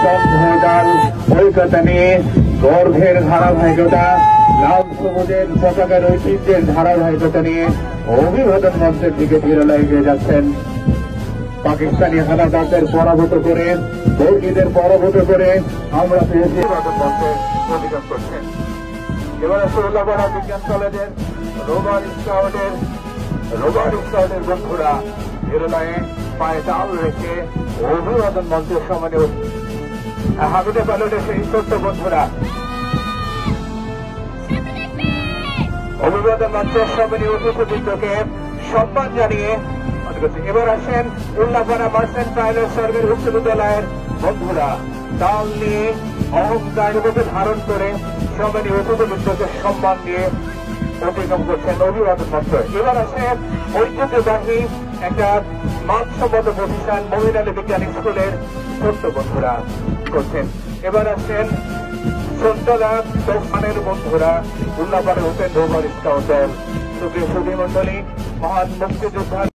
স্তম্ভদাল ঐক্যতা নিয়ে গর্ভের ধারাবাহিকতা, লাল সবুজের পতাকার ঐতিহ্যের ধারাবাহিকতা নিয়ে অভিবাদন মঞ্চের দিকে ধীরে এগিয়ে যাচ্ছেন। পাকিস্তানি হানাদারদের পরাভূত করে, বর্গীদের পরাভূত করে আমরা পেয়েছি অভিবাদন মঞ্চে অধিকার করছেন। এবার উল্লাপাড়া বিজ্ঞান কলেজের রোভার স্কাউটের বন্ধুরা ধীরলয়ে পায়ে তাল রেখে অভিবাদন মঞ্চের সমানে হাবিবে প্যালেটের সেই ছোট্ট বন্ধুরা অভিবাদন মঞ্চের সমানে অতিথিবৃন্দকে সম্মান জানিয়ে এবার আসেন উল্লাপাড়া মার্চেন্ট পাইলট সার্ভিস উচ্চ বিদ্যালয়ের বন্ধুরা তাল নিয়ে অহংকার ধারণ করে সমানে অতিথিবৃন্দকে সম্মান দিয়ে অতিক্রম করছেন অভিবাদন মঞ্চ। এবার আসেন ঐতিহ্যবাহী একটা মানসম্মত প্রতিষ্ঠান মহিলালী বিজ্ঞান স্কুলের ছোট্ট বন্ধুরা করছেন। এবার আসেন সন্তলা দোকানের বন্ধুরা উল্লাপাড়ে হোসেন রোভার স্কাউট দল। সুপ্রিয় সুধী মন্ডলী, মহান মুক্তিযোদ্ধা